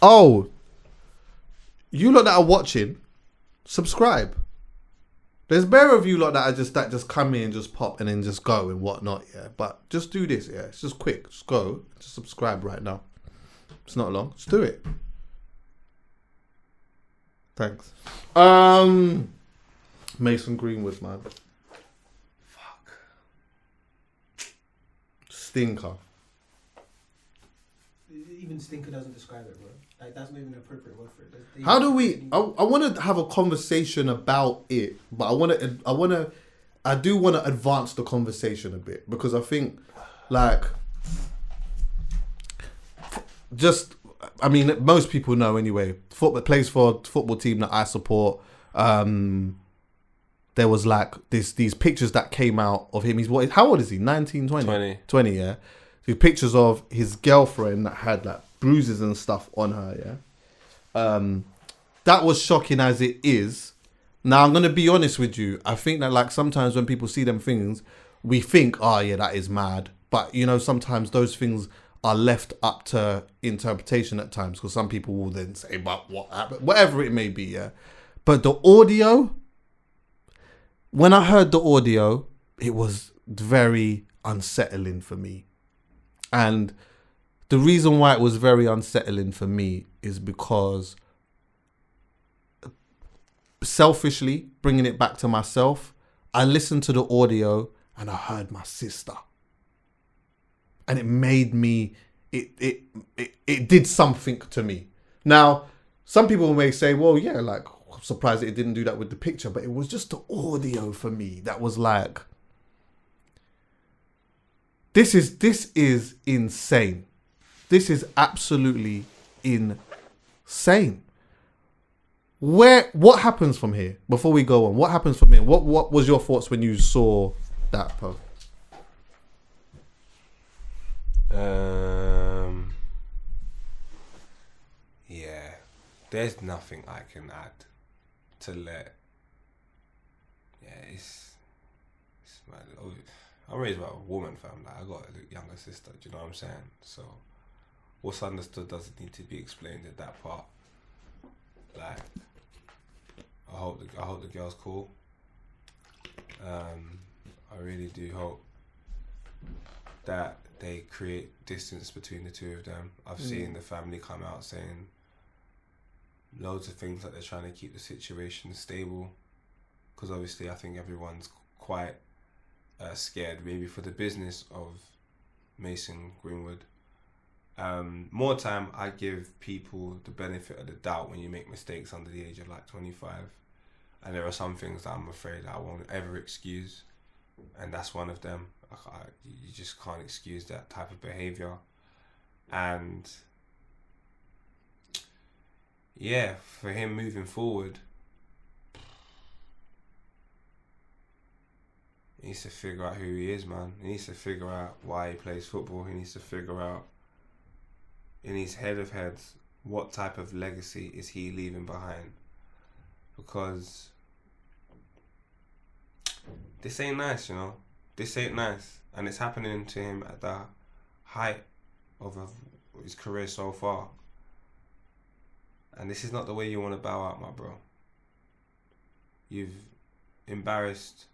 Oh, you lot that are watching, subscribe. There's bare of you lot that just come in and just pop and then just go and whatnot, yeah. But just do this, yeah. It's just quick. Just go. Just subscribe right now. It's not long. Just do it. Thanks. Mason Greenwood, man. Fuck. Stinker. Even stinker doesn't describe it, bro. Like, that's not even an appropriate word for it. How do we? I want to have a conversation about it, but I do want to advance the conversation a bit because I think, like, most people know anyway. Football plays for a football team that I support. There was like these pictures that came out of him. How old is he? 19, 20? 20, yeah. These pictures of his girlfriend that had like bruises and stuff on her, yeah. That was shocking as it is. Now I'm gonna be honest with you. I think that like sometimes when people see them things, we think, oh yeah, that is mad. But you know, sometimes those things are left up to interpretation at times because some people will then say, but what happened? Whatever it may be, yeah. But the audio, when I heard the audio, it was very unsettling for me. And the reason why it was very unsettling for me is because selfishly, bringing it back to myself, I listened to the audio and I heard my sister. And it made me, it did something to me. Now, some people may say, well, yeah, like, I'm surprised that it didn't do that with the picture, but it was just the audio for me that was like, this is insane. This is absolutely insane. What happens from here? Before we go on, what happens from here? What was your thoughts when you saw that post? Yeah, there's nothing I can add to let. Yeah, it's mad. I'm raised by a woman, fam. Like, I got a younger sister. Do you know what I'm saying? So, what's understood doesn't need to be explained at that part. Like, I hope the girl's cool. I really do hope that they create distance between the two of them. I've seen the family come out saying loads of things like they're trying to keep the situation stable, because obviously I think everyone's quite scared maybe for the business of Mason Greenwood. More time I give people the benefit of the doubt when you make mistakes under the age of like 25, and there are some things that I'm afraid I won't ever excuse, and that's one of them. You just can't excuse that type of behavior. And yeah, for him moving forward, he needs to figure out who he is, man. He needs to figure out why he plays football. He needs to figure out in his head of heads what type of legacy is he leaving behind, because this ain't nice, you know. This ain't nice, and it's happening to him at the height of his career so far. And this is not the way you want to bow out, my bro. You've embarrassed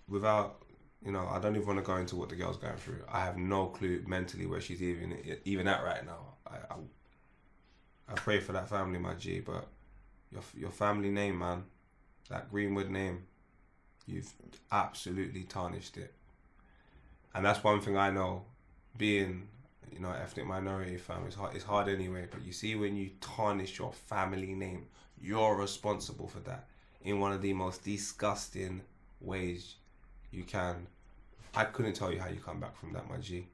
without, you know, I don't even want to go into what the girl's going through. I have no clue mentally where she's even at right now. I pray for that family, my G, but your family name, man, that Greenwood name, you've absolutely tarnished it. And that's one thing I know, being, you know, ethnic minority fam, it's hard anyway, but you see, when you tarnish your family name, you're responsible for that in one of the most disgusting ways you can. I couldn't tell you how you come back from that, my G.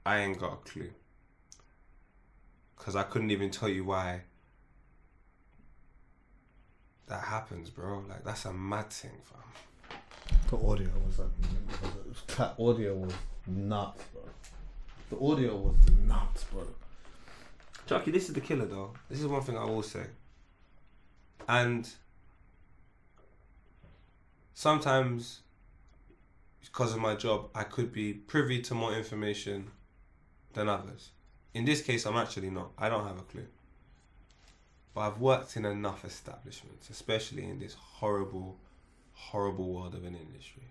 I ain't got a clue. Because I couldn't even tell you why that happens, bro. Like, that's a mad thing, fam. The audio was that audio was nuts, bro. The audio was nuts, bro. Chuckie, this is the killer, though. This is one thing I will say. And sometimes, because of my job, I could be privy to more information than others. In this case, I'm actually not. I don't have a clue. But I've worked in enough establishments, especially in this horrible, horrible world of an industry.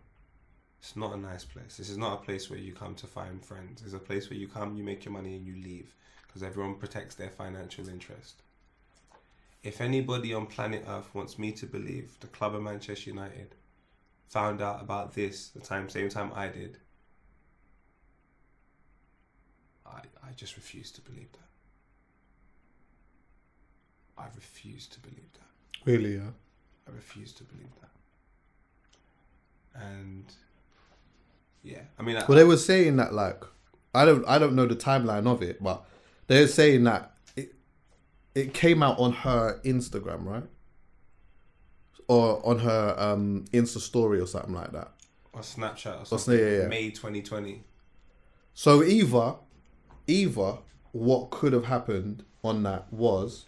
It's not a nice place. This is not a place where you come to find friends. It's a place where you come, you make your money and you leave. Because everyone protects their financial interest. If anybody on planet Earth wants me to believe the club of Manchester United found out about this same time I did, I just refuse to believe that. I refuse to believe that. Really, yeah? I refuse to believe that. And yeah, I mean, well, they were saying that, like, I don't know the timeline of it, but they're saying that it came out on her Instagram, right? Or on her Insta story or something like that. Or Snapchat or something. Yeah. May 2020. So either what could have happened on that was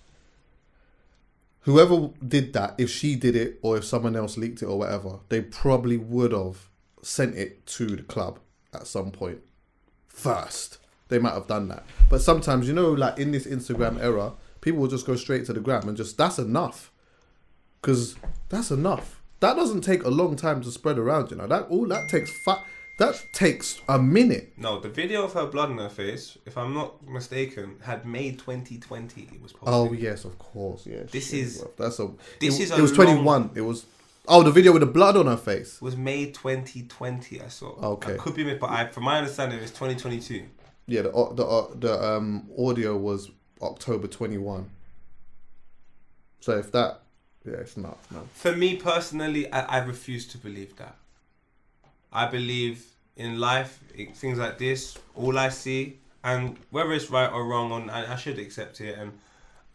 whoever did that, if she did it or if someone else leaked it or whatever, they probably would have sent it to the club at some point first. They might have done that. But sometimes, you know, like in this Instagram era, people will just go straight to the gram and just, that's enough. Because that's enough. That doesn't take a long time to spread around, you know. That takes a minute. No, the video of her blood on her face, if I'm not mistaken, had May 2020. It was posted. Oh yes, of course, yeah. It was 21. It was the video with the blood on her face. It was May 2020. I saw. Okay. I could be, but from my understanding, it's 2022. Yeah, the audio was October 21. So if that, yeah, it's not. No. For me personally, I refuse to believe that. I believe in life, things like this, all I see, and whether it's right or wrong, I should accept it. And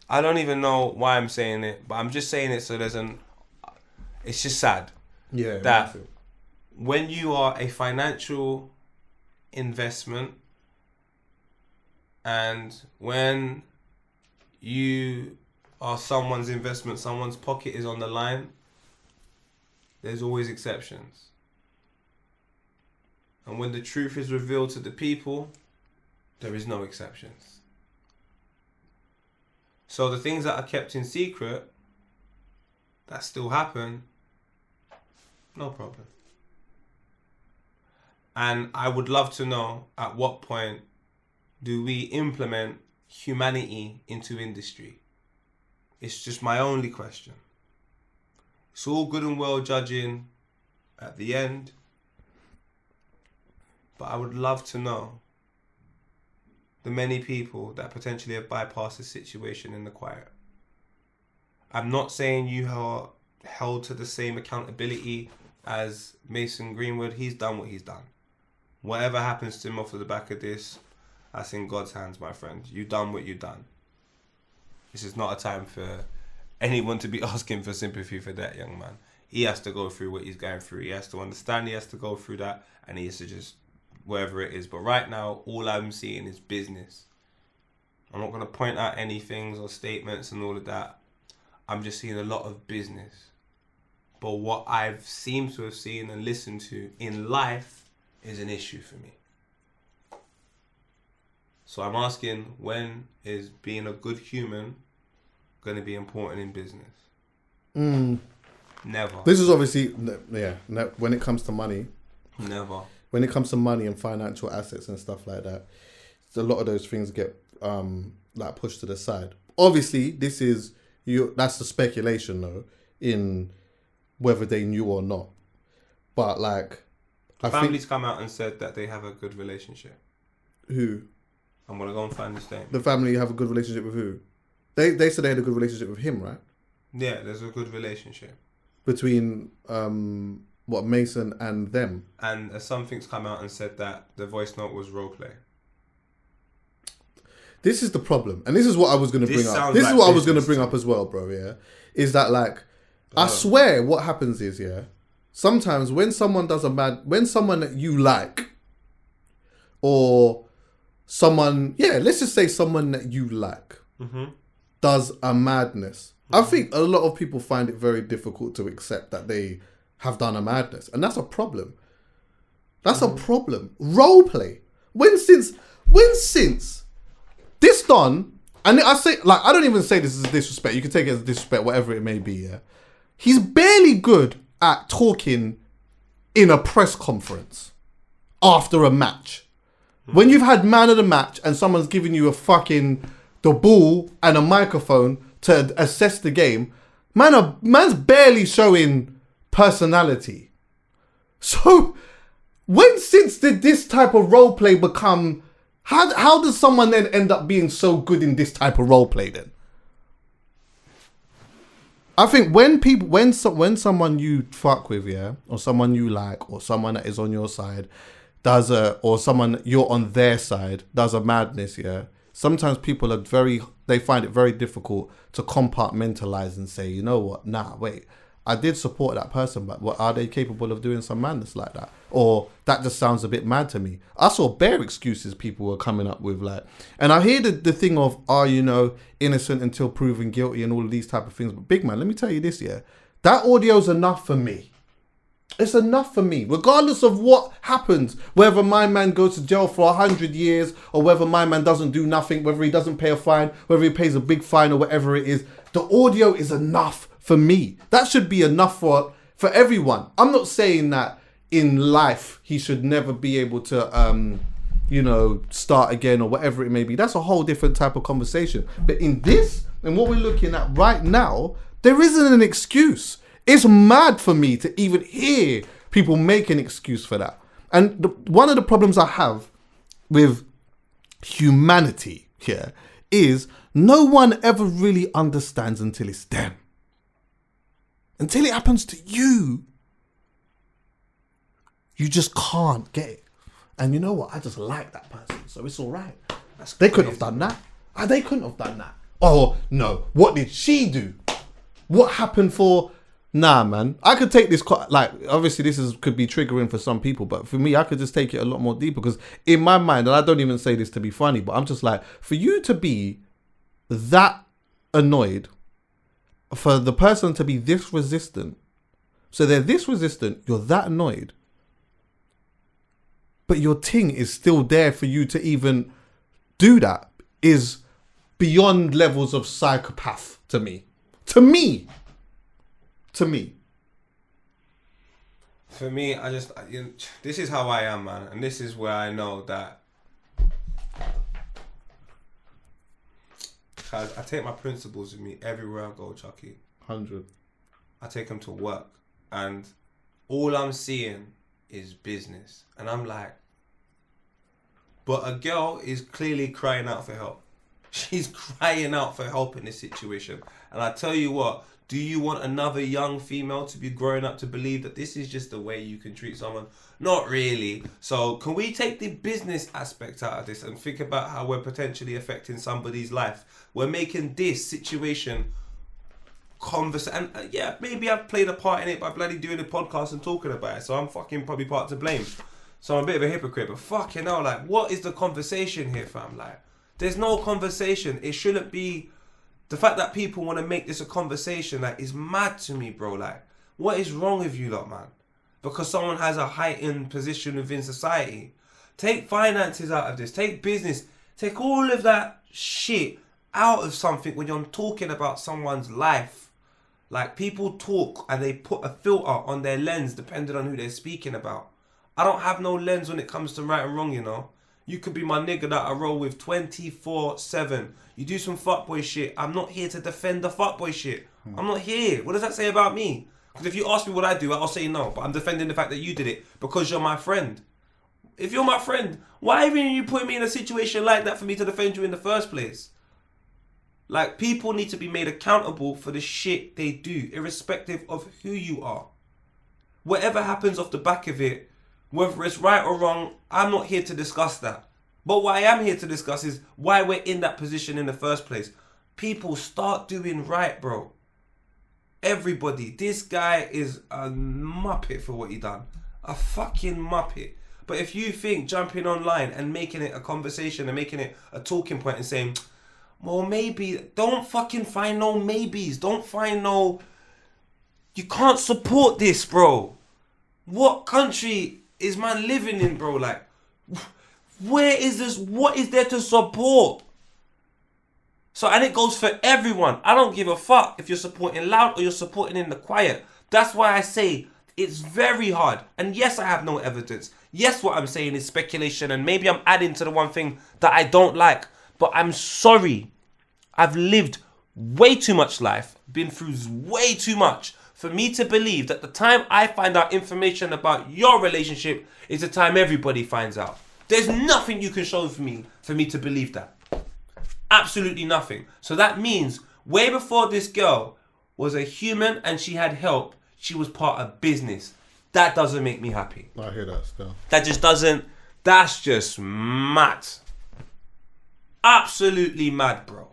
I don't even know why I'm saying it, but I'm just saying it so it's just sad. Yeah. That when you are a financial investment and when you are someone's investment, someone's pocket is on the line, there's always exceptions. And when the truth is revealed to the people, there is no exceptions. So the things that are kept in secret, that still happen, no problem. And I would love to know at what point do we implement humanity into industry? It's just my only question. It's all good and well judging at the end, but I would love to know the many people that potentially have bypassed the situation in the quiet. I'm not saying you are held to the same accountability as Mason Greenwood. He's done what he's done. Whatever happens to him off of the back of this, that's in God's hands, my friend. You've done what you've done. This is not a time for anyone to be asking for sympathy for that young man. He has to go through what he's going through. He has to understand he has to go through that, and he has to just, wherever it is. But right now, all I'm seeing is business. I'm not going to point out any things or statements and all of that. I'm just seeing a lot of business. But what I've seemed to have seen and listened to in life is an issue for me. So I'm asking, when is being a good human going to be important in business? Never. This is obviously, when it comes to money. Never. When it comes to money and financial assets and stuff like that, a lot of those things get like pushed to the side. Obviously, that's the speculation though, in whether they knew or not. But like, Families come out and said that they have a good relationship. Who? I'm gonna go and find the statement. The family have a good relationship with who? They said they had a good relationship with him, right? Yeah, there's a good relationship between Mason and them. And something's come out and said that the voice note was role play. This is the problem, and this is what I was going to bring up. This is what I was going to bring up as well, bro. Yeah, is that like, I swear, what happens is, sometimes when someone does when someone that you like, or someone, let's just say someone that you like, does a madness. I think a lot of people find it very difficult to accept that they have done a madness, and that's a problem. That's a problem. Role play. When since this Don and I say, like, I don't even say this as disrespect. You can take it as disrespect, whatever it may be, yeah? He's barely good at talking in a press conference after a match. When you've had man of the match and someone's giving you the ball and a microphone to assess the game, man's barely showing personality. So, since did this type of role play become... How does someone then end up being so good in this type of role play then? I think when someone you fuck with, yeah, or someone you like, or someone that is on your side or someone you're on their side does a madness, yeah, sometimes people they find it very difficult to compartmentalize and say, you know what, nah, wait, I did support that person, but what, are they capable of doing some madness like that? Or that just sounds a bit mad to me. I saw bare excuses people were coming up with, like, and I hear the thing of, innocent until proven guilty and all of these type of things. But big man, let me tell you this, yeah, that audio's enough for me. It's enough for me, regardless of what happens, whether my man goes to jail for 100 years or whether my man doesn't do nothing, whether he doesn't pay a fine, whether he pays a big fine or whatever it is. The audio is enough for me. That should be enough for everyone. I'm not saying that in life he should never be able to, start again or whatever it may be. That's a whole different type of conversation. But in this, and what we're looking at right now, there isn't an excuse. It's mad for me to even hear people make an excuse for that. And one of the problems I have with humanity here is no one ever really understands until it's them. Until it happens to you, you just can't get it. And you know what? I just like that person, so it's all right. They couldn't have done that. They couldn't have done that. Oh, no. What did she do? What happened for... Nah, man. I could take this, like, obviously this could be triggering for some people, but for me, I could just take it a lot more deeper, because in my mind, and I don't even say this to be funny, but I'm just like, for you to be that annoyed, for the person to be this resistant, so they're this resistant, you're that annoyed, but your ting is still there for you to even do that, is beyond levels of psychopath to me. To me. For me, this is how I am, man. And this is where I know that I take my principles with me everywhere I go, Chuckie. 100. I take them to work. And all I'm seeing is business. And I'm like, but a girl is clearly crying out for help. She's crying out for help in this situation. And I tell you what, do you want another young female to be growing up to believe that this is just the way you can treat someone? Not really. So can we take the business aspect out of this and think about how we're potentially affecting somebody's life? We're making this situation and yeah, maybe I've played a part in it by bloody doing a podcast and talking about it. So I'm fucking probably part to blame. So I'm a bit of a hypocrite, but fucking hell, like, what is the conversation here, fam? Like, there's no conversation. It shouldn't be. The fact that people want to make this a conversation, like, is mad to me, bro. Like, what is wrong with you lot, man? Because someone has a heightened position within society. Take finances out of this. Take business. Take all of that shit out of something when you're talking about someone's life. Like, people talk and they put a filter on their lens depending on who they're speaking about. I don't have no lens when it comes to right and wrong, you know. You could be my nigga that I roll with 24/7. You do some fuckboy shit. I'm not here to defend the fuckboy shit. I'm not here. What does that say about me? Because if you ask me what I do, I'll say no. But I'm defending the fact that you did it because you're my friend. If you're my friend, why even you put me in a situation like that for me to defend you in the first place? Like, people need to be made accountable for the shit they do, irrespective of who you are. Whatever happens off the back of it, whether it's right or wrong, I'm not here to discuss that. But what I am here to discuss is why we're in that position in the first place. People, start doing right, bro. Everybody. This guy is a muppet for what he done. A fucking muppet. But if you think jumping online and making it a conversation and making it a talking point and saying, well, maybe, don't fucking find no maybes. Don't find no... You can't support this, bro. What country is man living in, bro? Like, where is this? What is there to support? So, and it goes for everyone. I don't give a fuck if you're supporting loud or you're supporting in the quiet. That's why I say it's very hard. And yes, I have no evidence. Yes, what I'm saying is speculation, and maybe I'm adding to the one thing that I don't like. But I'm sorry. I've lived way too much life, been through way too much for me to believe that the time I find out information about your relationship is the time everybody finds out. There's nothing you can show for me to believe that. Absolutely nothing. So that means way before this girl was a human and she had help, she was part of business. That doesn't make me happy. I hear that still. That just doesn't. That's just mad. Absolutely mad, bro.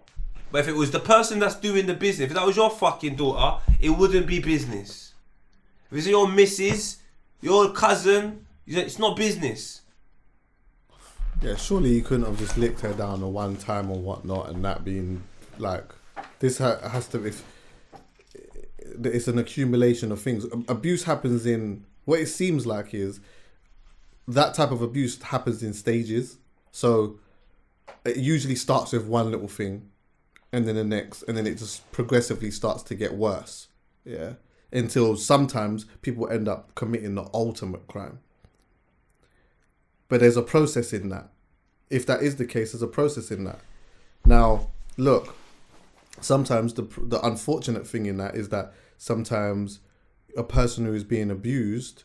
But if it was the person that's doing the business, if that was your fucking daughter, it wouldn't be business. If it's your missus, your cousin, it's not business. Yeah, surely you couldn't have just licked her down at one time or whatnot, and that being like, this has to be. It's an accumulation of things. Abuse happens in, what it seems like is, that type of abuse happens in stages. So it usually starts with one little thing, and then the next, and then it just progressively starts to get worse. Yeah, until sometimes people end up committing the ultimate crime. But there's a process in that. If that is the case, there's a process in that. Now, look, sometimes the unfortunate thing in that is that sometimes a person who is being abused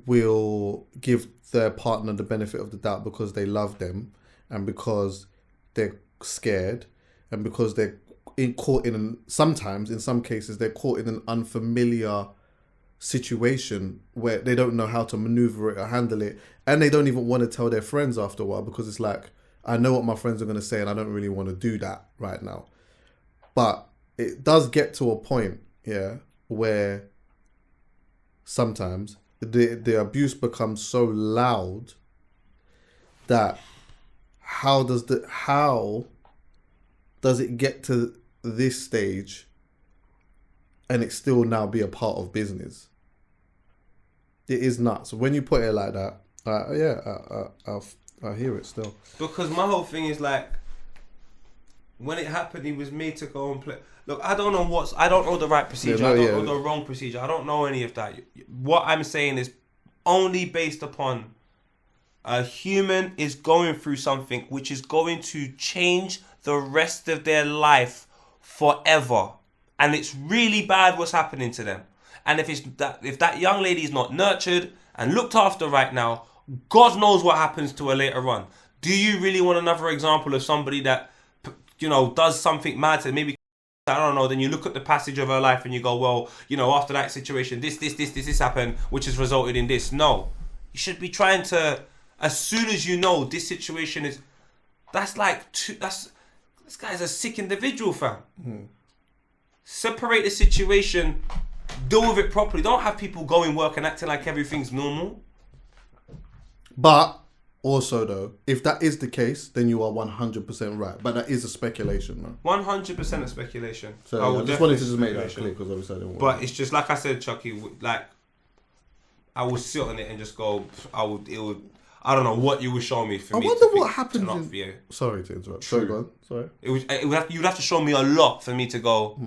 will give their partner the benefit of the doubt because they love them, and because they're scared, and because they're sometimes, in some cases, they're caught in an unfamiliar situation where they don't know how to maneuver it or handle it, and they don't even want to tell their friends after a while because it's like, I know what my friends are going to say and I don't really want to do that right now. But it does get to a point, yeah, where sometimes the abuse becomes so loud that how does it get to this stage and it still now be a part of business? It is nuts. When you put it like that, I hear it still. Because my whole thing is like, when it happened, he was made to go and play. Look, I don't know the right procedure. I don't know the wrong procedure. I don't know any of that. What I'm saying is only based upon a human is going through something which is going to change the rest of their life forever. And it's really bad what's happening to them. And if that young lady is not nurtured and looked after right now, God knows what happens to her later on. Do you really want another example of somebody that, does something mad to maybe, I don't know, then you look at the passage of her life and you go, well, after that situation, this happened, which has resulted in this. No. You should be trying to, as soon as you know this situation is, this guy's a sick individual, fam. Mm. Separate the situation, deal with it properly. Don't have people going work and acting like everything's normal. But also, though, if that is the case, then you are 100% right. But that is a speculation, man. 100% a speculation. So I just wanted to just make that clear because obviously I didn't want. But it's just like I said, Chuckie. Like, I would sit on it and just go. I don't know what you would show me for me. I wonder what happens. Sorry to interrupt. True. Sorry, go on. Sorry. You'd have to show me a lot for me to go.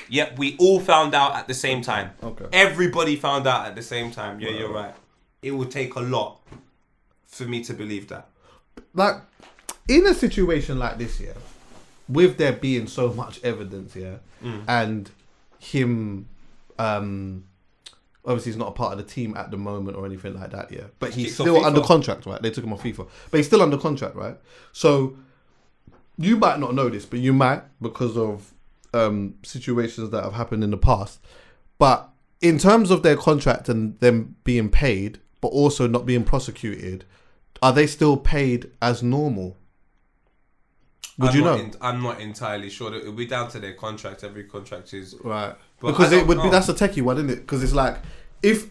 Yep, we all found out at the same time. Okay. Everybody found out at the same time. Yeah, you're right. It would take a lot for me to believe that. Like, in a situation like this, yeah, with there being so much evidence, yeah, and him, obviously he's not a part of the team at the moment or anything like that, yeah, but he's still under contract, right? They took him off FIFA, but he's still under contract, right? So you might not know this, but you might, because of situations that have happened in the past. But in terms of their contract and them being paid, but also not being prosecuted, are they still paid as normal? I'm not entirely sure. It would be down to their contract. Every contract is right, because it would be. That's a techie one, isn't it? Because it's like,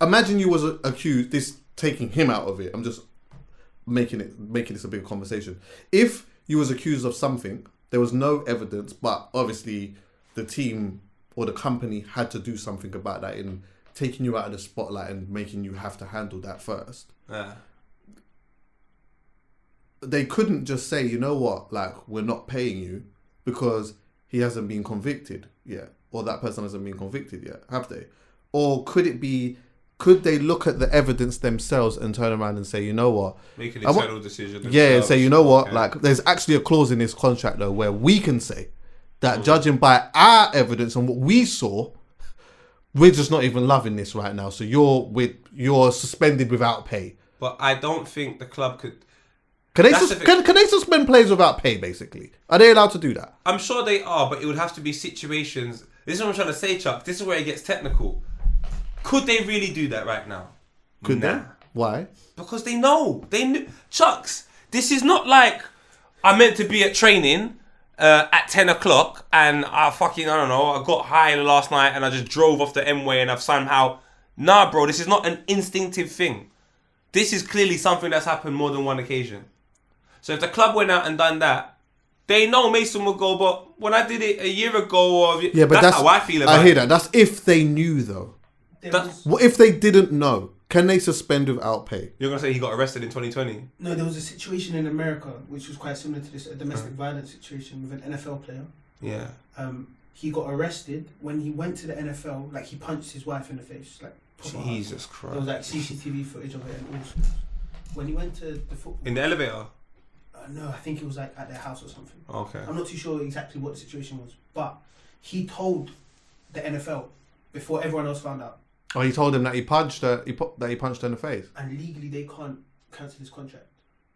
imagine you was accused. This taking him out of it. I'm just making this a big conversation. If you was accused of something, there was no evidence, but obviously the team or the company had to do something about that in taking you out of the spotlight and making you have to handle that first. Yeah. They couldn't just say, you know what, like, we're not paying you because he hasn't been convicted yet, or that person hasn't been convicted yet, have they? Or could they look at the evidence themselves and turn around and say, you know what? Make an internal decision. Yeah, and say, you know what? Like, there's actually a clause in this contract, though, where we can say that judging by our evidence and what we saw, we're just not even loving this right now. So you're suspended without pay. But I don't think the club could... Can they suspend players without pay, basically? Are they allowed to do that? I'm sure they are, but it would have to be situations... This is what I'm trying to say, Chuck. This is where it gets technical. Could they really do that right now? Could they? Why? Because they know. They knew. Chucks, this is not like I meant to be at training at 10 o'clock and I don't know, I got high last night and I just drove off the M-way and I've somehow... Nah, bro, this is not an instinctive thing. This is clearly something that's happened more than one occasion. So if the club went out and done that, they know Mason would go, but when I did it a year ago, that's how I feel about it. I hear that. That's if they knew, though. What if they didn't know? Can they suspend without pay? You're going to say he got arrested in 2020? No, there was a situation in America which was quite similar to this, a domestic violence situation with an NFL player. Yeah. He got arrested when he went to the NFL, like he punched his wife in the face. Like, Jesus Christ. There was like CCTV footage of it and all sorts. When he went to the football... In the elevator? No, I think it was like at their house or something. Okay. I'm not too sure exactly what the situation was, but he told the NFL before everyone else found out. Oh, he told them that he punched her. That he punched her in the face. And legally, they can't cancel his contract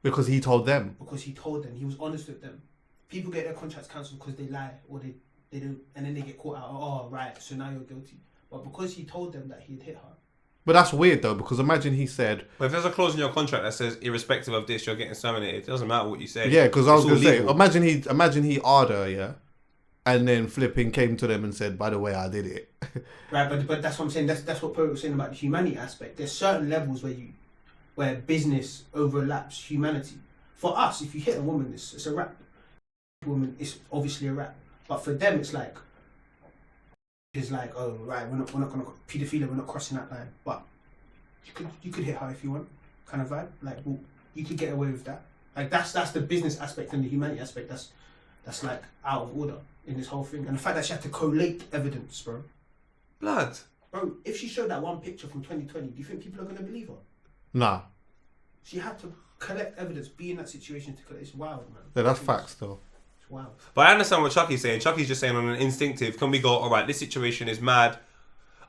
because he told them. Because he told them, he was honest with them. People get their contracts cancelled because they lie or they don't, and then they get caught out. Oh, right, so now you're guilty. But because he told them that he had hit her. But that's weird though, because imagine he said... But if there's a clause in your contract that says, irrespective of this, you're getting terminated, it doesn't matter what you say. Yeah, because I was going to say, imagine he AR'd her, yeah? And then flipping came to them and said, by the way, I did it. Right, but that's what I'm saying. That's what Perry was saying about the humanity aspect. There's certain levels where business overlaps humanity. For us, if you hit a woman, it's a rap. Woman, it's obviously a rap. But for them, it's like, oh right, we're not gonna paedophilia, we're not crossing that line. But you could hit her if you want, kind of vibe. Like, well, you could get away with that. Like that's the business aspect and the humanity aspect. That's like out of order in this whole thing. And the fact that she had to collate evidence, bro. Blood. Bro, if she showed that one picture from 2020, do you think people are gonna believe her? Nah. She had to collect evidence, be in that situation to collect. It's wild, man. Yeah, that's facts though. Wow. But I understand what Chuckie's saying. Chuckie's just saying on an instinctive, can we go, all right, this situation is mad.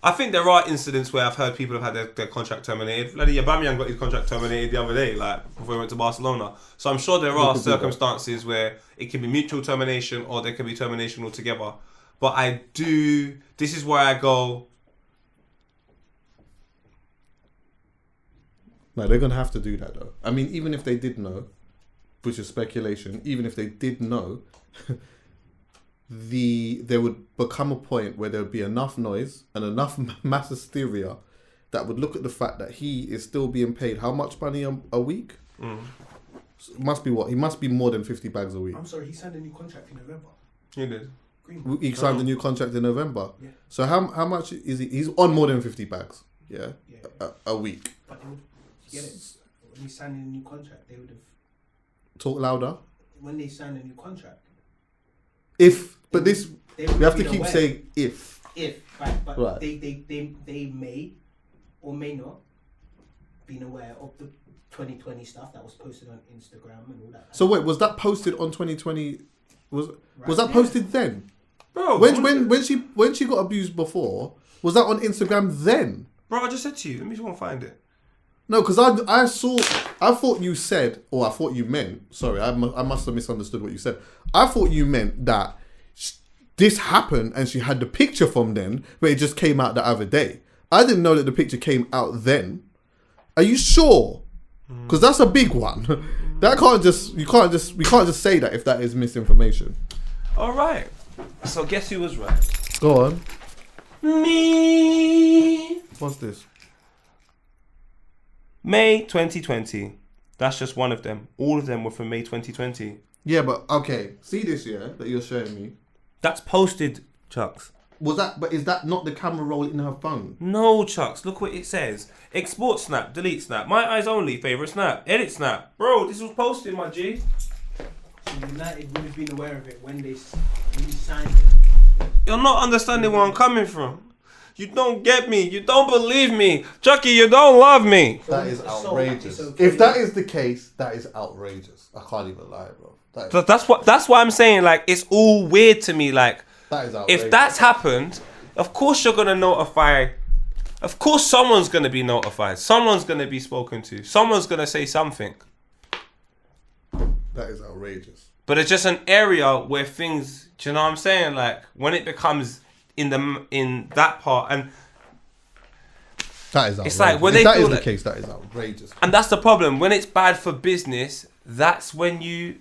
I think there are incidents where I've heard people have had their contract terminated. Bloody Aubameyang got his contract terminated the other day, like before he went to Barcelona. So I'm sure there are circumstances where it can be mutual termination or there can be termination altogether. But this is where I go... No, they're going to have to do that though. I mean, even if they did know, which is speculation, even if they did know, there would become a point where there would be enough noise and enough mass hysteria that would look at the fact that he is still being paid how much money a week? So it must be what? He must be more than 50 bags a week. I'm sorry, he signed a new contract in November. He did. Greenwood. He signed a new contract in November. Yeah. So how much is he? He's on more than 50 bags. Yeah. A week. But they would get it. When he signed a new contract, they would have... Talk louder. When they signed a new contract. We have to keep saying if. Right? But right. They may or may not been aware of the 2020 stuff that was posted on Instagram and all that. So wait, was that posted on 2020? Was that posted then? Bro, when she got abused before, was that on Instagram then? Bro, I just said to you. Let me just want to find it. No, because I thought you said, or I thought you meant, sorry, I must have misunderstood what you said. I thought you meant that this happened and she had the picture from then, but it just came out the other day. I didn't know that the picture came out then. Are you sure? Because that's a big one. We can't just say that if that is misinformation. All right. So guess who was right? Go on. Me. What's this? May 2020. That's just one of them. All of them were from May 2020. Yeah, but okay. See this, yeah, that you're showing me. That's posted, Chucks. But is that not the camera roll in her phone? No, Chucks. Look what it says. Export snap, delete snap, my eyes only, favorite snap, edit snap. Bro, this was posted, my G. United would have been aware of it when he signed him. You're not understanding where I'm coming from. You don't get me. You don't believe me. Chuckie, you don't love me. That is outrageous. If that is the case, that is outrageous. I can't even lie, bro. That's why I'm saying, like, it's all weird to me. Like, that is outrageous. If that's happened, of course you're gonna notify. Of course someone's gonna be notified. Someone's gonna be spoken to. Someone's gonna say something. That is outrageous. But it's just an area where things, do you know what I'm saying? Like, when it becomes in that part, and that is outrageous. It's like when if they that feel is the like, case, that is outrageous. And that's the problem. When it's bad for business, that's when you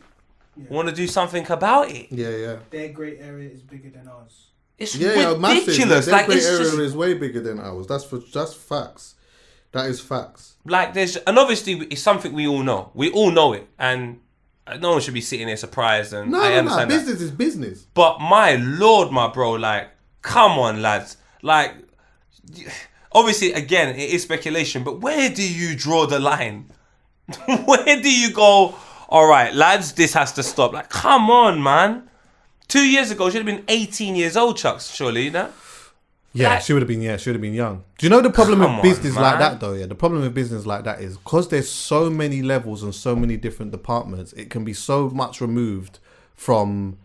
want to do something about it. Yeah. Their grey area is bigger than ours. It's ridiculous. Their like, grey it's area just, is way bigger than ours. That's facts. That is facts. Like, and obviously it's something we all know. We all know it, and no one should be sitting there surprised. And I understand that. Business is business. But my lord, my bro, like, come on, lads. Like, obviously, again, it is speculation, but where do you draw the line? Where do you go, all right, lads, this has to stop? Like, come on, man. 2 years ago, she should have been 18 years old, Chucks, surely, you know? Yeah, Like, she would have been. Yeah, she would have been young. Do you know the problem Come with business on, like man. that, though? Yeah, the problem with business like that is because there's so many levels and so many different departments. It can be so much removed from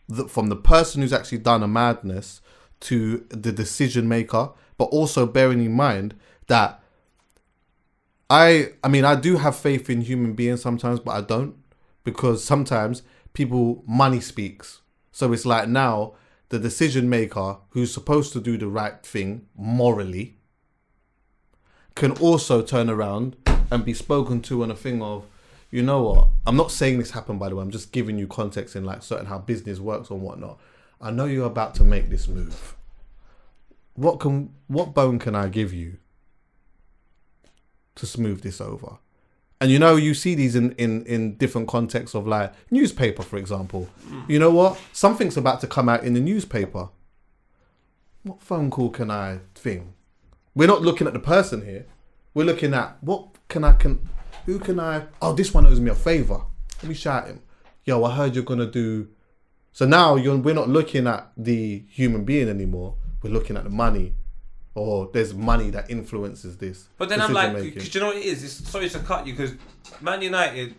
the person who's actually done a madness to the decision maker. But also bearing in mind that I mean, I do have faith in human beings sometimes, but I don't, because sometimes money speaks. So it's like now, the decision maker who's supposed to do the right thing morally can also turn around and be spoken to on a thing of, you know what? I'm not saying this happened, by the way. I'm just giving you context in like certain how business works and whatnot. I know you're about to make this move. What bone can I give you to smooth this over? And you know, you see these in different contexts of like newspaper, for example. You know what? Something's about to come out in the newspaper. What phone call can I thing? We're not looking at the person here. We're looking at who can I? Oh, this one owes me a favor. Let me shout him. Yo, I heard you're gonna do. So now we're not looking at the human being anymore. We're looking at the money. Or there's money that influences this. But then I'm like, because you know what it is? Sorry to cut you, because Man United,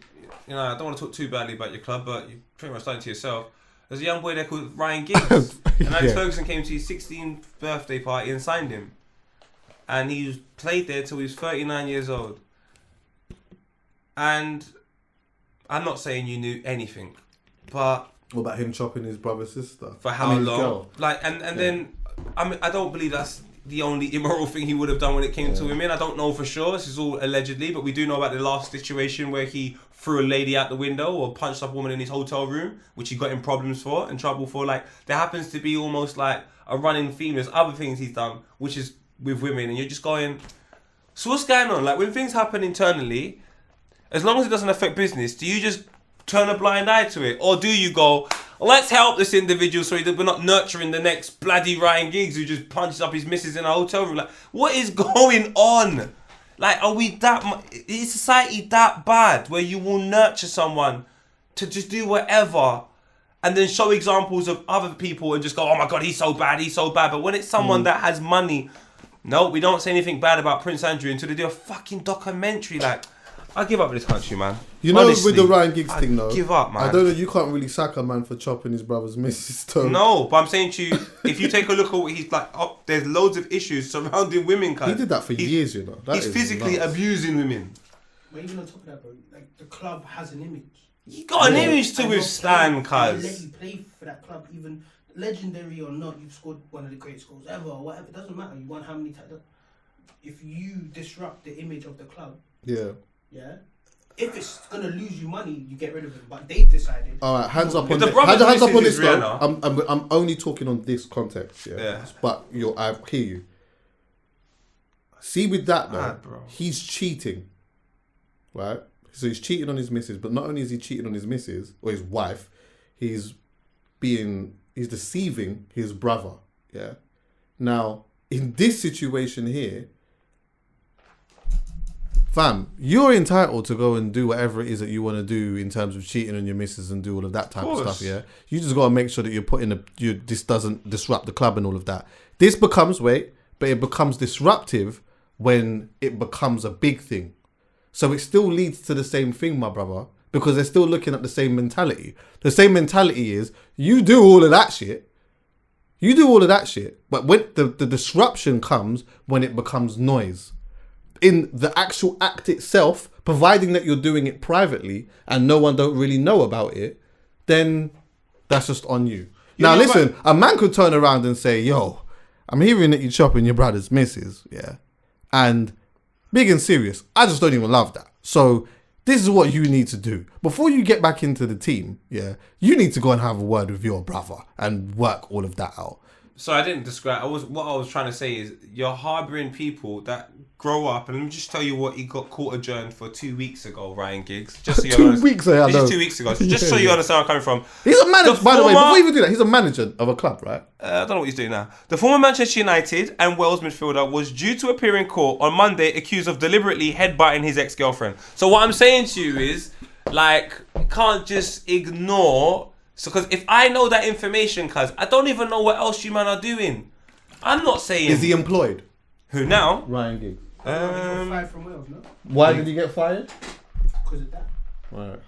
you know, I don't want to talk too badly about your club, but you pretty much started to yourself. There's a young boy there called Ryan Giggs. And Alex Ferguson came to his 16th birthday party and signed him. And he played there till he was 39 years old. And I'm not saying you knew anything, but... What about him chopping his brother's sister? For how long? Like, and then, I mean, I don't believe that's the only immoral thing he would have done when it came to women. I don't know for sure. This is all allegedly, but we do know about the last situation where he threw a lady out the window or punched up a woman in his hotel room, which he got in trouble for. Like, there happens to be almost like a running theme. There's other things he's done, which is with women, and you're just going, so what's going on? Like, when things happen internally, as long as it doesn't affect business, do you just turn a blind eye to it? Or do you go, let's help this individual so that we're not nurturing the next bloody Ryan Giggs who just punched up his missus in a hotel room? Like, what is going on? Like, are we is society that bad where you will nurture someone to just do whatever and then show examples of other people and just go, oh my God, he's so bad. But when it's someone that has money, no, we don't say anything bad about Prince Andrew until they do a fucking documentary. Like, I give up with this country, man. You know, honestly, with the Ryan Giggs thing, though, give up, man. I don't know. You can't really sack a man for chopping his brother's missus toe. No, but I'm saying to you, if you take a look at what he's like, there's loads of issues surrounding women. He did that for years, you know. He's physically abusing women. But even on top of that, bro, like the club has an image. You got an image to withstand, cuz. Let you play for that club, even legendary or not. You've scored one of the greatest goals ever, or whatever. It doesn't matter. You won how many times? If you disrupt the image of the club, yeah. If it's gonna lose you money, you get rid of it. But they've decided. All right, hands up on this. Hands up on this. I'm only talking on this context. Yeah. But I hear you. See, with that though, he's cheating, right? So he's cheating on his missus. But not only is he cheating on his missus or his wife, he's deceiving his brother. Yeah. Now, in this situation here, fam, you're entitled to go and do whatever it is that you want to do in terms of cheating on your missus and do all of that type of stuff. Yeah, you just got to make sure that you're putting this doesn't disrupt the club and all of that. This becomes but it becomes disruptive when it becomes a big thing. So it still leads to the same thing, my brother, because they're still looking at the same mentality. The same mentality is you do all of that shit. You do all of that shit, but when the disruption comes when it becomes noise. In the actual act itself, providing that you're doing it privately and no one don't really know about it, then that's just on you. Now listen, a man could turn around and say, yo, I'm hearing that you're chopping your brother's missus, yeah? And big and serious, I just don't even love that. So this is what you need to do. Before you get back into the team, yeah, you need to go and have a word with your brother and work all of that out. So I didn't describe. What I was trying to say is you're harbouring people that grow up, and let me just tell you what he got court adjourned for 2 weeks ago, Ryan Giggs. Just so you 2 weeks ago, this is 2 weeks ago. So just so you understand where I'm coming from. He's a manager, by the way. Before you even do that, he's a manager of a club, right? I don't know what he's doing now. The former Manchester United and Wales midfielder was due to appear in court on Monday, accused of deliberately headbutting his ex-girlfriend. So what I'm saying to you is, like, you can't just ignore. So, because if I know that information, cuz I don't even know what else you man are doing. I'm not saying. Is he employed? Who now? Ryan Giggs. He got fired from Wales, no? Why did he get fired? Because of that. Right.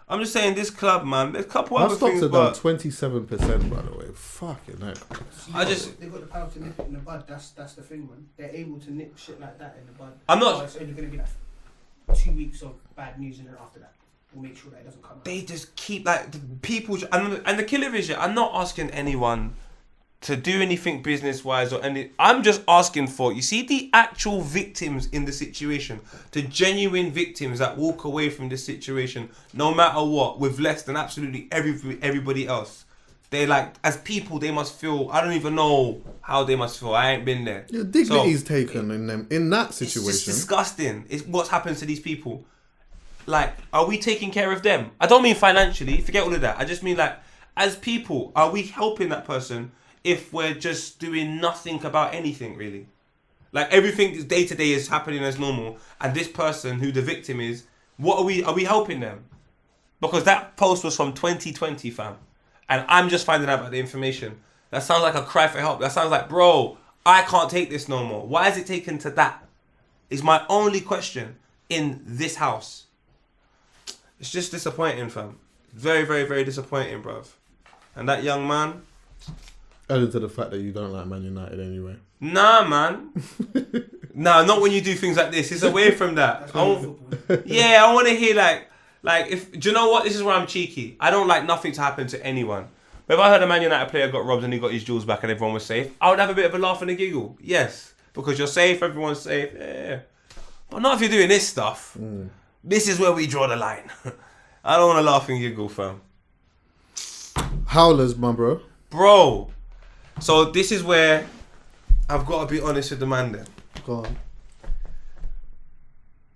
I'm just saying this club, man. There's a couple Our other stocks things, are down but 27%, by the way. Fucking hell. They got the power to nip it in the bud. That's the thing, man. They're able to nip shit like that in the bud. I'm not. So it's only going to be like 2 weeks of bad news, and then after that, we'll make sure that it doesn't come out. They just keep like people, and the killer is, I'm not asking anyone to do anything business wise or any. I'm just asking for, you see, the actual victims in the situation, the genuine victims that walk away from this situation, no matter what, with less than absolutely everybody else. They like, as people, they must feel. I don't even know how they must feel. I ain't been there. Your dignity's taken in that situation. It's just disgusting. It's what's happened to these people. Like, are we taking care of them? I don't mean financially. Forget all of that. I just mean like, as people, are we helping that person? If we're just doing nothing about anything, really. Like, everything day to day is happening as normal, and this person who the victim is, are we helping them? Because that post was from 2020, fam. And I'm just finding out about the information. That sounds like a cry for help. That sounds like, bro, I can't take this no more. Why is it taken to that? Is my only question in this house. It's just disappointing, fam. Very, very, very disappointing, bruv. And that young man... Added to the fact that you don't like Man United anyway. Nah, man. Nah, not when you do things like this. It's away from that. I want to hear do you know what? This is where I'm cheeky. I don't like nothing to happen to anyone. But if I heard a Man United player got robbed and he got his jewels back and everyone was safe, I would have a bit of a laugh and a giggle. Yes, because you're safe, everyone's safe. Yeah. But not if you're doing this stuff. This is where we draw the line. I don't want to laugh and giggle, fam. Howlers, my bro. Bro. So this is where I've got to be honest with the man then. Go on.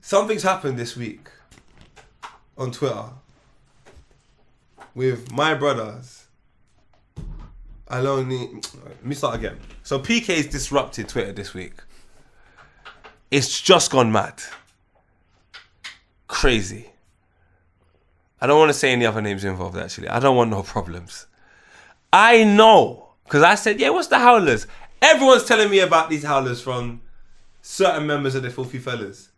Something's happened this week on Twitter with my brothers. Let me start again. So PK's disrupted Twitter this week. It's just gone mad. Crazy. I don't want to say any other names involved, actually. I don't want no problems. I know. Because I said, yeah, what's the Howlers? Everyone's telling me about these Howlers from certain members of the Filthy Fellas.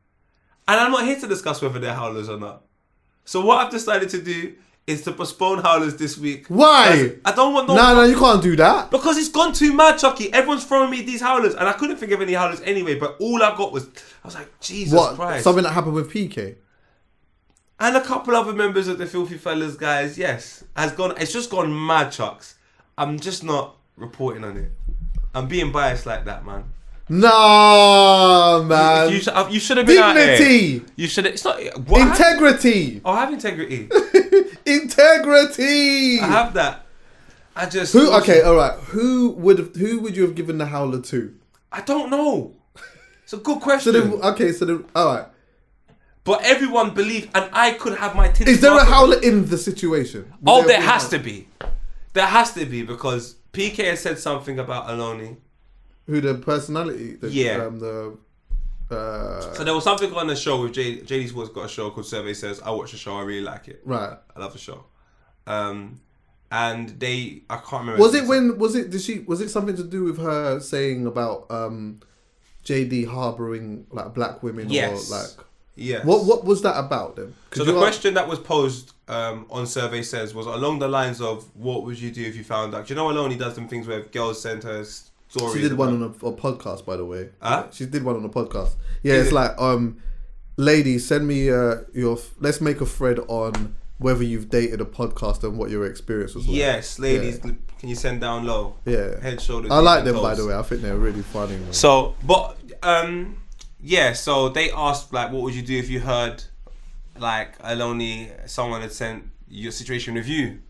And I'm not here to discuss whether they're Howlers or not. So what I've decided to do is to postpone Howlers this week. Why? I don't want No, you can't do that. Because it's gone too mad, Chuckie. Everyone's throwing me these Howlers. And I couldn't think of any Howlers anyway. But all I got was, I was like, Jesus Christ. Something that happened with PK? And a couple other members of the Filthy Fellas, guys, yes. It's just gone mad, Chucks. I'm just not reporting on it. I'm being biased like that, man. No, man. You should have been out there. Dignity. You should have. It's not integrity. I have integrity. Integrity. I have that. I just. Okay, all right. Who would you have given the Howler to? I don't know. It's a good question. All right. But everyone believed, and I could have my tinted. Is there a Howler in the situation? There has to be. There has to be, because PK has said something about Aloni. Who, the personality? So there was something on the show with JD Sports got a show called Survey Says. I watched the show. I really like it. Right. I love the show. And I can't remember. Was it something to do with her saying about JD harboring like black women? Yes. Or like. Yes. What was that about then? So the question that was posed on Survey Says was along the lines of, what would you do if you found out? Do you know Aloni does them things where girls send her stories? She did one on a podcast, by the way. Huh? She did one on a podcast. Yeah, it's like, ladies, send me let's make a thread on whether you've dated a podcast and what your experience was like. Yes, ladies, can you send down low? Yeah. Head, shoulders. I like them, by the way. I think they're really funny. Man. So, but yeah, so they asked like, what would you do if you heard like someone had sent your situation review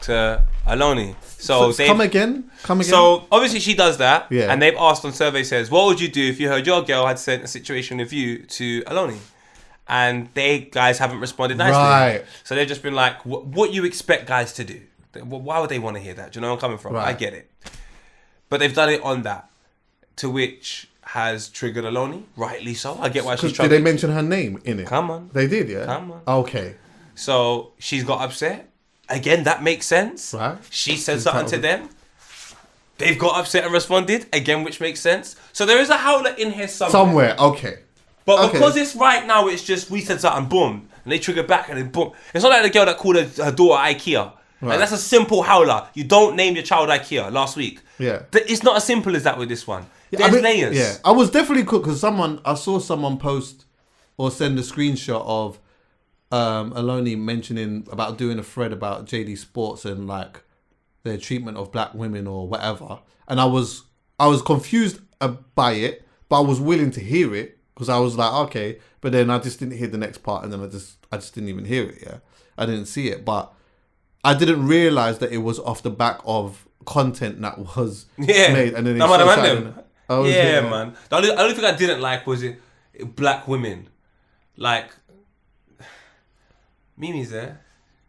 to Aloni. So come again. So obviously she does that, yeah. And they've asked on Survey Says, what would you do if you heard your girl had sent a situation review to Aloni? And they guys haven't responded nicely. Right. So they've just been like, what you expect guys to do? Why would they want to hear that? Do you know where I'm coming from? Right. I get it. But they've done it on that, to which has triggered Aloni, rightly so. I get why she's trying. Did they mention her name in it? Come on. They did, yeah? Come on. Okay. So she's got upset. Again, that makes sense. Right. She said something to them. They've got upset and responded. Again, which makes sense. So there is a howler in here somewhere. Okay. But because it's right now, it's just we said something, boom. And they trigger back and then boom. It's not like the girl that called her daughter IKEA. Right. Like, that's a simple howler. You don't name your child IKEA last week. Yeah. It's not as simple as that with this one. There's layers. Yeah. I was definitely cool because I saw someone post or send a screenshot of Aloni mentioning about doing a thread about JD Sports and like their treatment of black women or whatever. And I was confused by it, but I was willing to hear it because I was like, okay. But then I just didn't hear the next part, and then I just didn't even hear it. Yeah, I didn't see it, but I didn't realize that it was off the back of content that was made. And then man. The only thing I didn't like was it black women, like Mimi's there.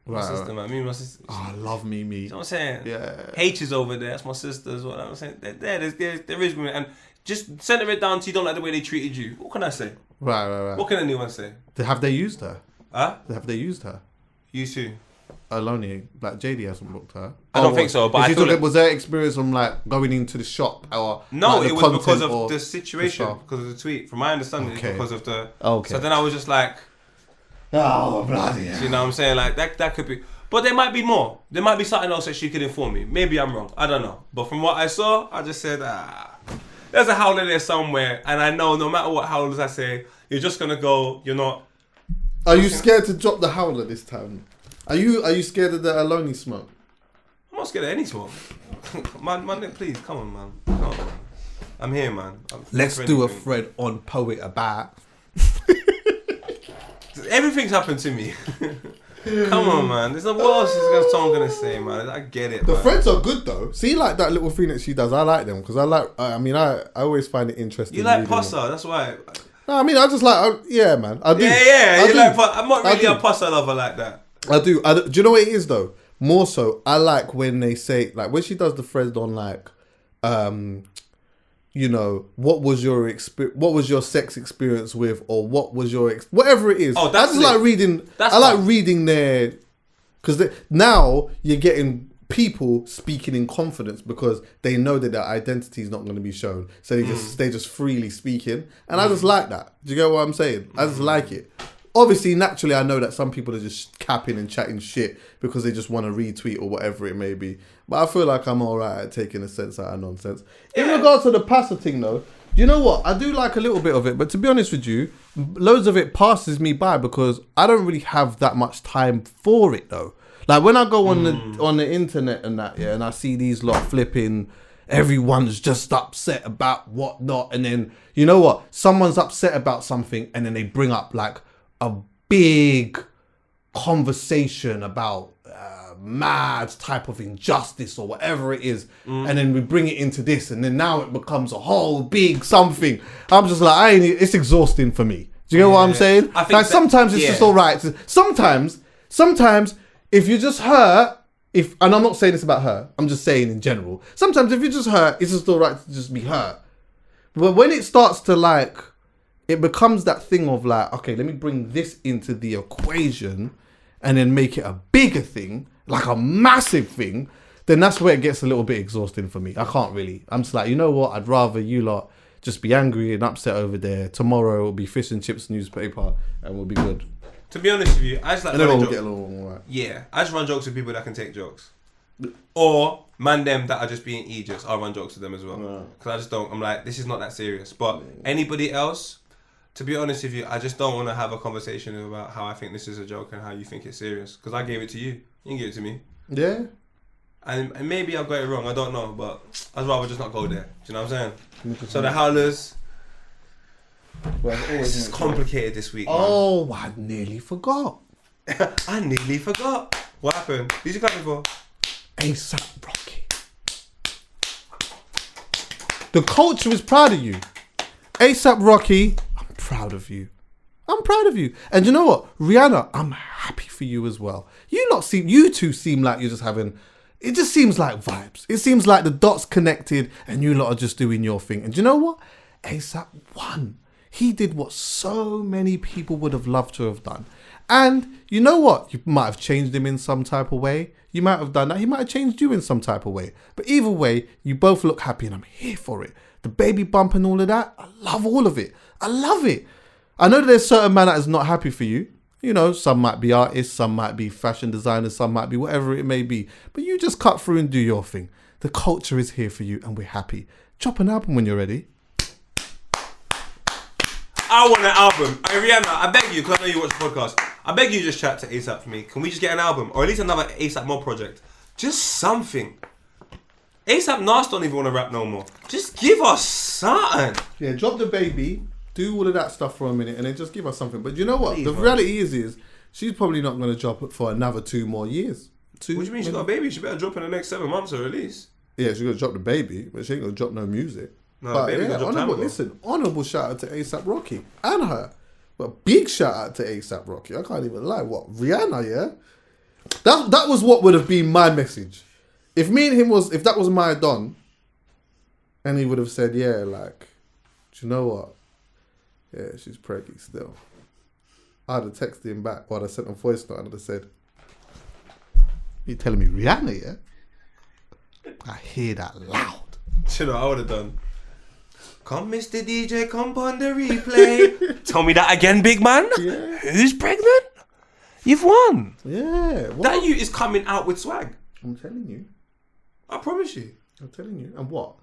My sister, man. Mimi, my sister. Oh, I love Mimi. You know what I'm saying? Yeah. H is over there. That's my sister as well. I'm saying there is women, and just center it down to you don't like the way they treated you. What can I say? Right. What can anyone say? Have they used her? Huh? Have they used her? Used who? Aloni, like JD hasn't booked her. I don't think so, but I feel was there experience from like going into the shop or no? Like, it was because of the situation, because of the tweet. From my understanding, it's because of the. Okay. So then I was just like, oh bloody hell. You know what I'm saying? Like that could be, but there might be more. There might be something else that she could inform me. Maybe I'm wrong. I don't know. But from what I saw, I just said, there's a howler there somewhere, and I know no matter what howlers I say, you're just gonna go. You're not. Are you scared to drop the howler this time? Are you scared of the Aloni smoke? I'm not scared of any smoke. man, please, come on, man. Come on, man. I'm here, man. Let's do a thread on Poet about. Everything's happened to me. Come on, man. There's no what else is someone gonna say, man. I get it. The man. threads are good though. See, like that little thing that she does, I like them because I always find it interesting. You like pasta, that's why. No, I mean, I just like, yeah, man. I do. Yeah. I'm not really a pasta lover like that. I do. Do you know what it is though? More so, I like when they say, like, when she does the thread on like, you know, what was your sex experience with, or what was your whatever it is. Oh, that's I just like reading. I like reading their, because now you're getting people speaking in confidence because they know that their identity is not going to be shown, so they just freely speaking, and I just like that. Do you get what I'm saying? I just like it. Obviously, naturally, I know that some people are just capping and chatting shit because they just want to retweet or whatever it may be. But I feel like I'm all right at taking a sense out of nonsense. In regards to the pasta thing, though, you know what? I do like a little bit of it. But to be honest with you, loads of it passes me by because I don't really have that much time for it, though. Like, when I go on the internet and that, yeah, and I see these lot flipping, everyone's just upset about whatnot. And then, you know what? Someone's upset about something and then they bring up, like, a big conversation about mad type of injustice or whatever it is, and then we bring it into this, and then now it becomes a whole big something. I'm just like, it's exhausting for me. Do you get what I'm saying? I think like sometimes it's just all right. Sometimes if you just hurt, and I'm not saying this about her, I'm just saying in general. Sometimes if you just hurt, it's just all right to just be hurt. But when it starts to like, it becomes that thing of like, okay, let me bring this into the equation and then make it a bigger thing, like a massive thing, then that's where it gets a little bit exhausting for me. I can't really. I'm just like, you know what? I'd rather you lot just be angry and upset over there. Tomorrow it'll be fish and chips newspaper and we'll be good. To be honest with you, I just like Everyone will jokes. get along all right. Yeah, I just run jokes with people that can take jokes. Or man them that are just being idiots, I'll run jokes with them as well. Because I just don't, I'm like, this is not that serious. But anybody else, to be honest with you, I just don't want to have a conversation about how I think this is a joke and how you think it's serious. Because I gave it to you. You can give it to me. Yeah. And maybe I got it wrong, I don't know. But I'd rather just not go there. Do you know what I'm saying? So the Howlers, this is complicated this week. Oh, I nearly forgot. I nearly forgot. What happened? Who's you clapping for? A$AP Rocky. The culture is proud of you. A$AP Rocky, I'm proud of you. I'm proud of you. And you know what? Rihanna, I'm happy for you as well. You two seem like you're just having, it just seems like vibes. It seems like the dots connected and you lot are just doing your thing. And you know what? A$AP won. He did what so many people would have loved to have done. And you know what? You might have changed him in some type of way. You might have done that. He might have changed you in some type of way. But either way, you both look happy and I'm here for it. The baby bump and all of that, I love all of it. I love it. I know that there's certain man that is not happy for you. You know, some might be artists, some might be fashion designers, some might be whatever it may be. But you just cut through and do your thing. The culture is here for you and we're happy. Drop an album when you're ready. I want an album. Hey, Rihanna, I beg you, because I know you watch the podcast, I beg you just chat to A$AP for me. Can we just get an album? Or at least another A$AP Mob project. Just something. A$AP Nas don't even want to rap no more. Just give us something. Yeah, drop the baby, do all of that stuff for a minute, and then just give us something. But you know what? Please, the man. reality is she's probably not going to drop it for another 2 more years. What do you mean she got a baby? She better drop in the next 7 months or at least. Yeah, she's going to drop the baby, but she ain't going to drop no music. No, but baby yeah, got dropped time ago. honourable shout out to A$AP Rocky and her. But big shout out to A$AP Rocky. I can't even lie. What? Rihanna, yeah? That was what would have been my message. If me and him if that was my Don, and he would have said, yeah, like, do you know what? Yeah, she's preggy still. I'd have texted him back or I'd have sent a voice note and I'd have said, you telling me Rihanna, yeah? I hear that loud. You know, I would have done. Come, Mr. DJ, come on the replay. Tell me that again, big man. Yeah. Who's pregnant? You've won. Yeah. What? That you is coming out with swag. I'm telling you. I promise you. I'm telling you. And what?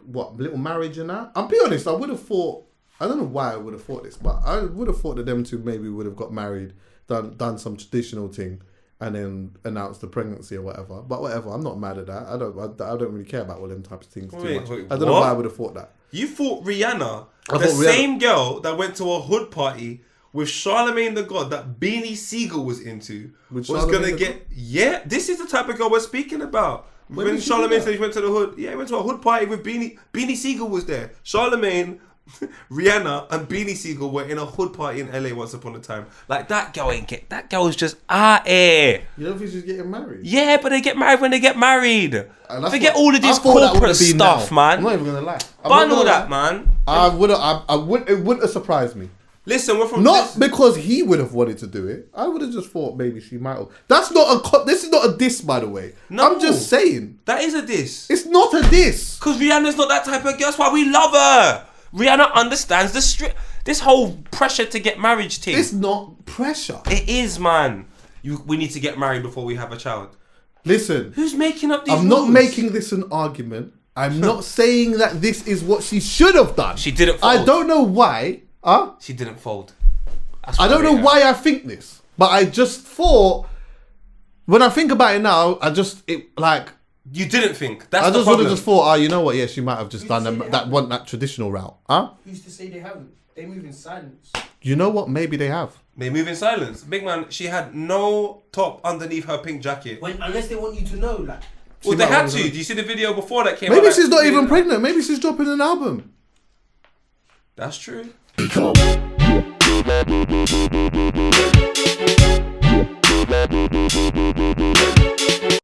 What? Little marriage and that? I'll be honest, I would have thought, I don't know why I would have thought this, but I would have thought that them two maybe would have got married, done some traditional thing, and then announced the pregnancy or whatever. But whatever, I'm not mad at that. I don't really care about all them types of things too much. Wait, I don't know why I would have thought that. You thought Rihanna, same girl that went to a hood party with Charlemagne the God that Beanie Siegel was into, was going to get... Yeah, this is the type of girl we're speaking about. When Charlemagne said he went to the hood... Yeah, he went to a hood party with Beanie Siegel was there. Charlemagne, Rihanna and Beanie Siegel were in a hood party in LA once upon a time. Like, that girl is just here. You don't think she's getting married? Yeah, but they get married when they get married. Forget what, all of this corporate stuff, man. I'm not even gonna lie. Bun all that, man. It wouldn't have surprised me. Listen, we're from not because he would have wanted to do it. I would have just thought maybe she might have. This is not a diss, by the way. No, I'm just saying that is a diss. It's not a diss because Rihanna's not that type of girl. That's why we love her. Rihanna understands this whole pressure to get married thing. It's not pressure. It is, man. We need to get married before we have a child. Listen, who's making up these rules? I'm not making this an argument. I'm not saying that this is what she should have done. She didn't fold. I don't know why. She didn't fold. I don't know why I think this, but I just thought, when I think about it now, you didn't think. That's I the just problem. would have just thought, you know what? Yeah, she might have just done that traditional route. Who's to say they haven't? They move in silence. You know what? Maybe they have. They move in silence. Big man, she had no top underneath her pink jacket. Unless they want you to know, like. Well, they had to. Do you see the video before that came out? Maybe she's not even pregnant. Maybe she's dropping an album. That's true.